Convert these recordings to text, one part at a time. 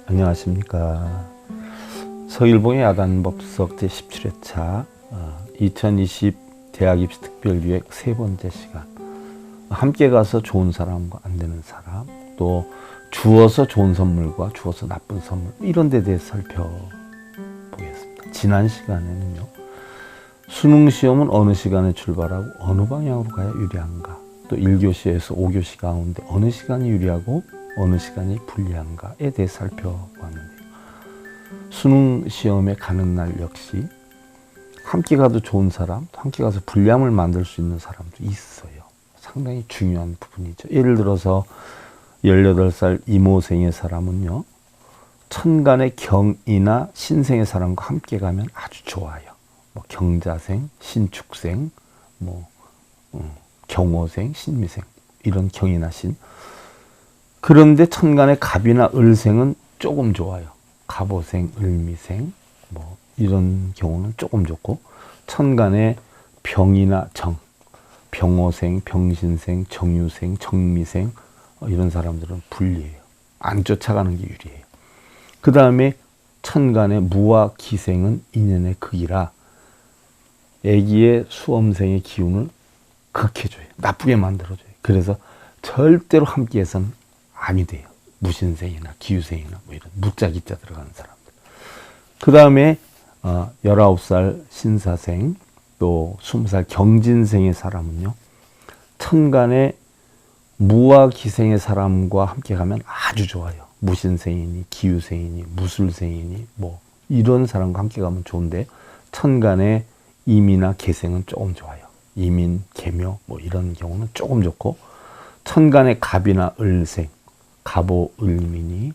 안녕하십니까. 서일봉의 야단법석 제17회차 2020 대학입시 특별기획 세 번째 시간. 함께 가서 좋은 사람과 안 되는 사람, 또 주어서 좋은 선물과 주어서 나쁜 선물, 이런 데 대해서 살펴보겠습니다. 지난 시간에는요, 수능시험은 어느 시간에 출발하고 어느 방향으로 가야 유리한가, 또 1교시에서 5교시 가운데 어느 시간이 유리하고 어느 시간이 불리한가에 대해 살펴보았는데요. 수능 시험에 가는 날 역시 함께 가도 좋은 사람, 함께 가서 불리함을 만들 수 있는 사람도 있어요. 상당히 중요한 부분이죠. 예를 들어서 18살 이모생의 사람은요, 천간의 경이나 신생의 사람과 함께 가면 아주 좋아요. 뭐 경자생, 신축생, 경호생, 신미생, 이런 경이나 신. 그런데 천간의 갑이나 을생은 조금 좋아요. 갑오생, 을미생, 이런 경우는 조금 좋고, 천간의 병이나 정, 병오생, 병신생, 정유생, 정미생, 이런 사람들은 불리해요. 안 쫓아가는 게 유리해요. 그 다음에 천간의 무와 기생은 인연의 극이라 애기의 수험생의 기운을 극해줘요. 나쁘게 만들어줘요. 그래서 절대로 함께해서는 아니 돼요. 무신생이나 기유생이나 이런 무자 기자 들어가는 사람들. 그 다음에 19살 신사생, 또 20살 경진생의 사람은요, 천간에 무와 기생의 사람과 함께 가면 아주 좋아요. 무신생이니 기유생이니 무술생이니 이런 사람과 함께 가면 좋은데, 천간에 임이나 계생은 조금 좋아요. 임인, 계묘 이런 경우는 조금 좋고, 천간에 갑이나 을생, 갑오, 을민이,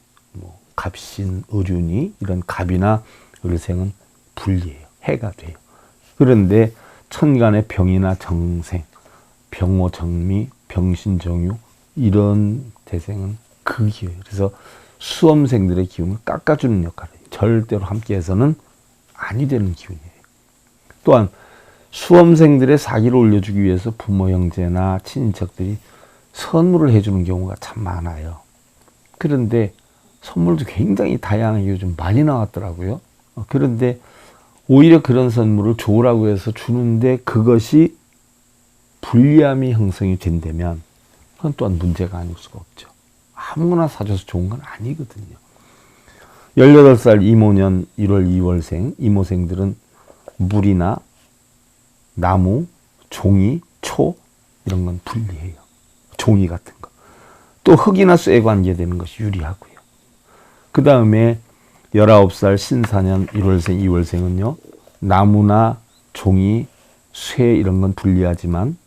갑신, 을윤이, 이런 갑이나 을생은 불리해요. 해가 돼요. 그런데 천간에 병이나 정생, 병오, 정미, 병신, 정유, 이런 대생은 극이에요. 그래서 수험생들의 기운을 깎아주는 역할을 해요. 절대로 함께해서는 아니 되는 기운이에요. 또한 수험생들의 사기를 올려주기 위해서 부모, 형제나 친인척들이 선물을 해주는 경우가 참 많아요. 그런데 선물도 굉장히 다양하게 요즘 많이 나왔더라고요. 그런데 오히려 그런 선물을 좋으라고 해서 주는데 그것이 불리함이 형성이 된다면 그건 또한 문제가 아닐 수가 없죠. 아무거나 사줘서 좋은 건 아니거든요. 18살 이모년 1월 2월생, 이모생들은 물이나 나무, 종이, 초, 이런 건 불리해요. 종이 같은 거. 또 흙이나 쇠에 관계되는 것이 유리하고요. 그 다음에 19살 신사년 1월생, 2월생은요, 나무나 종이, 쇠 이런 건 불리하지만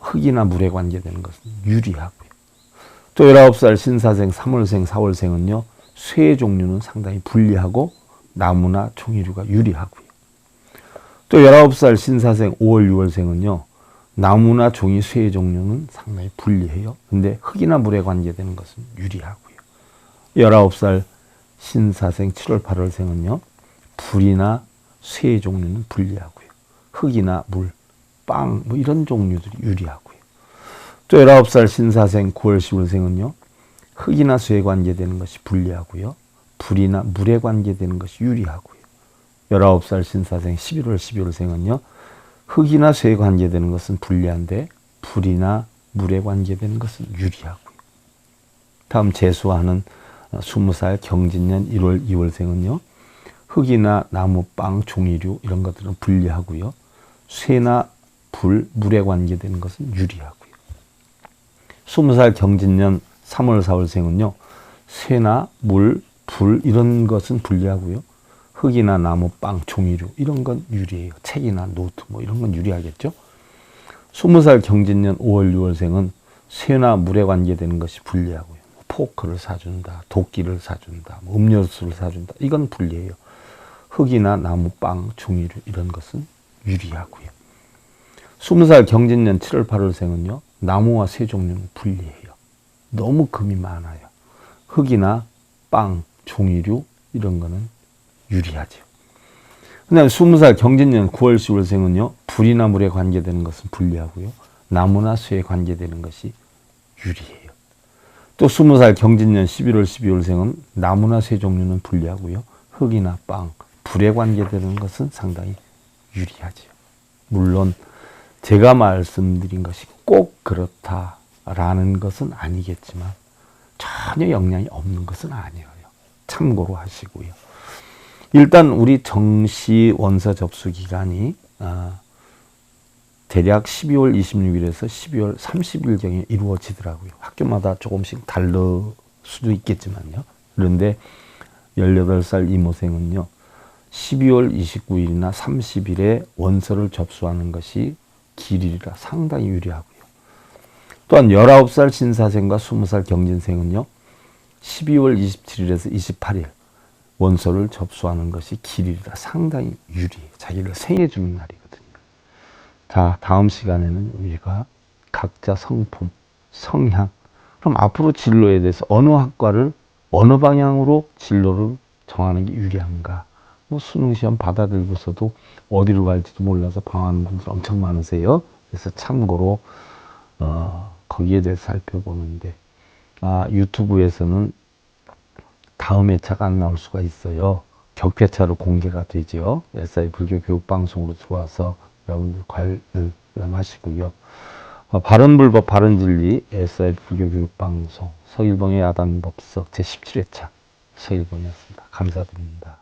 흙이나 물에 관계되는 것은 유리하고요. 또 19살 신사생, 3월생, 4월생은요, 쇠 종류는 상당히 불리하고 나무나 종이류가 유리하고요. 또 19살 신사생, 5월, 6월생은요, 나무나 종이, 쇠 종류는 상당히 불리해요. 근데 흙이나 물에 관계되는 것은 유리하고요. 19살 신사생, 7월, 8월생은요, 불이나 쇠 종류는 불리하고요. 흙이나 물, 빵, 이런 종류들이 유리하고요. 또 19살 신사생, 9월, 10월생은요, 흙이나 쇠에 관계되는 것이 불리하고요. 불이나 물에 관계되는 것이 유리하고요. 19살 신사생, 11월, 12월생은요, 흙이나 쇠에 관계되는 것은 불리한데 불이나 물에 관계되는 것은 유리하고요. 다음 재수하는 20살 경진년 1월, 2월생은요, 흙이나 나무, 빵, 종이류 이런 것들은 불리하고요. 쇠나 불, 물에 관계되는 것은 유리하고요. 20살 경진년 3월, 4월생은요, 쇠나 물, 불 이런 것은 불리하고요. 흙이나 나무, 빵, 종이류 이런 건 유리해요. 책이나 노트 이런 건 유리하겠죠. 20살 경진년 5월, 6월생은 쇠나 물에 관계되는 것이 불리하고요. 포크를 사준다, 도끼를 사준다, 음료수를 사준다, 이건 불리해요. 흙이나 나무, 빵, 종이류 이런 것은 유리하고요. 20살 경진년 7월, 8월생은요, 나무와 쇠 종류는 불리해요. 너무 금이 많아요. 흙이나 빵, 종이류 이런 거는 유리하죠. 그다음에 20살 경진년 9월 10월생은요. 불이나 물에 관계되는 것은 불리하고요. 나무나 쇠에 관계되는 것이 유리해요. 또 20살 경진년 11월 12월생은 나무나 쇠 종류는 불리하고요. 흙이나 빵, 불에 관계되는 것은 상당히 유리하죠. 물론 제가 말씀드린 것이 꼭 그렇다라는 것은 아니겠지만 전혀 영향이 없는 것은 아니에요. 참고로 하시고요. 일단 우리 정시 원서 접수 기간이 대략 12월 26일에서 12월 30일경에 이루어지더라고요. 학교마다 조금씩 다를 수도 있겠지만요. 그런데 18살 이모생은요. 12월 29일이나 30일에 원서를 접수하는 것이 길이라 상당히 유리하고요. 또한 19살 신사생과 20살 경진생은요. 12월 27일에서 28일 원서를 접수하는 것이 길이라 상당히 유리해요. 자기를 생해주는 날이거든요. 자, 다음 시간에는 우리가 각자 성품, 성향, 그럼 앞으로 진로에 대해서 어느 학과를 어느 방향으로 진로를 정하는 게 유리한가. 뭐 수능 시험 받아들고서도 어디로 갈지도 몰라서 방황하는 분들 엄청 많으세요. 그래서 참고로 거기에 대해서 살펴보는데 유튜브에서는 다음 회차가 안 나올 수가 있어요. 격회차로 공개가 되죠. SI 불교 교육 방송으로 들어와서 여러분들 관람하시고요. 바른불법 바른진리 SI 불교 교육 방송 서일봉의 야단법석 제17회차 서일봉이었습니다. 감사드립니다.